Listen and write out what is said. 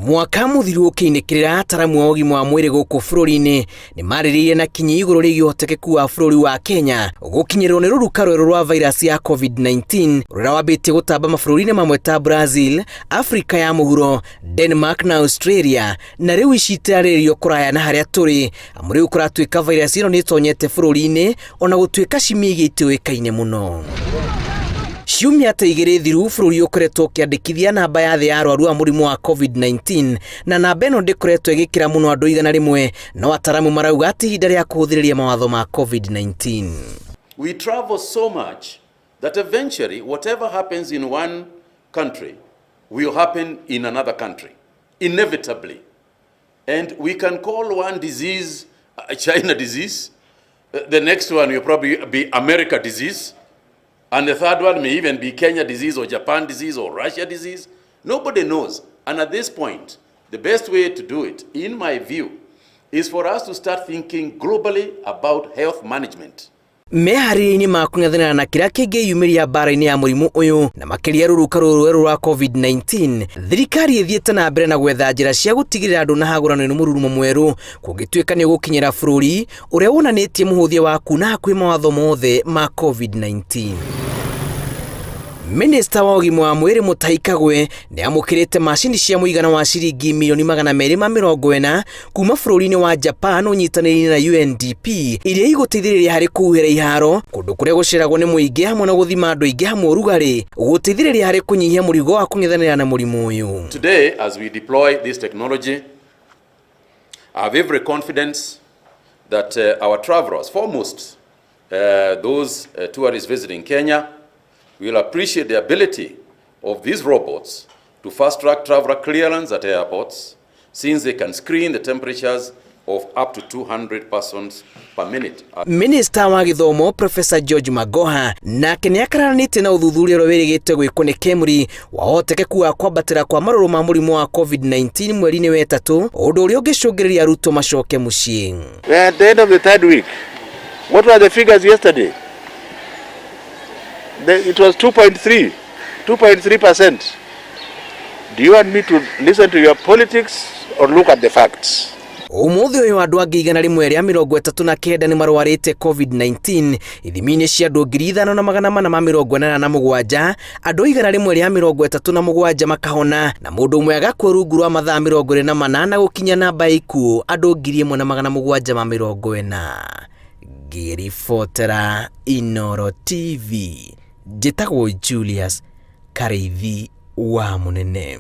Mwaka muthiru ukiinikirira ataramu wa ũgima wa mwĩrĩ gũkũ bũrũri-inĩ nĩ marĩrĩirie na kinyi igũrũ rĩgiĩ ũhotekeku wa bũrũri wa Kenya gũkinyĩrwo nĩ rũruka rwerũ rwa virus ya COVID19 rũrĩa wambĩtie gũtamba mabũrũri-inĩ mamwe ta Brazil, Afrika ya mũhuro, Denmark na Australia, na rĩu icitĩrarĩrĩrio kũraya na harĩa tũrĩ amu rĩu kũratuĩka virus ĩno nĩ ĩtonyete bũrũri-inĩ ona gũtuĩka cimĩigĩ itiũĩkaine mũno. Ciumia ta igĩrĩ thiru bũrũri ũkoretwo ũkĩandĩkithia namba ya thĩ ya arwaru a mũrimũ wa COVID-19 na namba ĩno ndĩkoretwo ĩgĩkĩra mũno andũ 100, no ataramu marauga atĩ ihinda rĩa kũhũthĩrĩria mawatho ma COVID-19. We travel so much that eventually whatever happens in one country will happen in another country, inevitably. And we can call one disease China disease, the next one will probably be America disease, and the third one may even be Kenya disease or Japan disease or Russia disease. Nobody knows. And at this point, the best way to do it, in my view, is for us to start thinking globally about health management. Meharĩrĩria-inĩ ma kũng'ethanĩra na kĩrĩa kĩngĩyumĩria mbara-inĩ ya mũrimũ ũyũ na makĩria rũruka rũrũ rwa COVID-19, thirikari ĩthiĩte na mbere na gwetha njĩra cia gũtigĩrĩra andũ na hagũranio nĩ mũrurumo mwerũ kũngĩtuĩka nĩ gũkinyĩra bũrũri ũrĩa wonanĩtie mũhũthia wa kuna hakuhĩ mawatho mothe ma COVID-19. Minister wa ũgima wa mwĩrĩ Mutahi Kagwe nĩ amũkĩrĩte macini cia mũigana wa ciringi milioni 240 kuma bũrũri-inĩ wa Japan ũnyitanĩri na UNDP iria igũteithĩrĩria harĩ kũhuhĩra iharo kũndũ kũrĩa gũceragwo nĩ mũingĩ hamwe na gũthima andũ aingĩ hamwe ũrugarĩ gũteithĩrĩria harĩ kũnyihia mũrigo wa kũng'ethanĩra na mũrimũ ũyũ. Today, as we deploy this technology, I have every confidence that our travelers, foremost those tourists visiting Kenya, will appreciate the ability of these robots to fast-track traveler clearance at airports, since they can screen the temperatures of up to 200 persons per minute. Minister wa gĩthomo Professor George Magoha nake nĩ akaranĩtie na ũthuthuria ũrĩa wĩrĩgĩte gwĩkwo nĩ KEMRI wa ũhotekeku wa kwambatĩra kwa marũrũ ma mũrimũ wa COVID-19 mweri-inĩ wa ĩtatũ, ũndũ ũrĩa ũngĩcũngĩrĩria arutwo macoke mũciĩ. At the end of the third week, what were the figures yesterday? It was 2.3%. Do you want me to listen to your politics or look at the facts? Ũmũthĩ ũyũ andũ angĩ 139 nĩ marwarĩte COVID-19 ithimi-inĩ cia andũ 5,487, andũ 137 makahona na mũndũ ũmwe agakua rungu rwa mathaa 28 na gũkinya namba ya ikuũ andũ 1,740. Ngĩribotera Inooro TV, njĩtagwo Julius Kareithi wa Mũnene.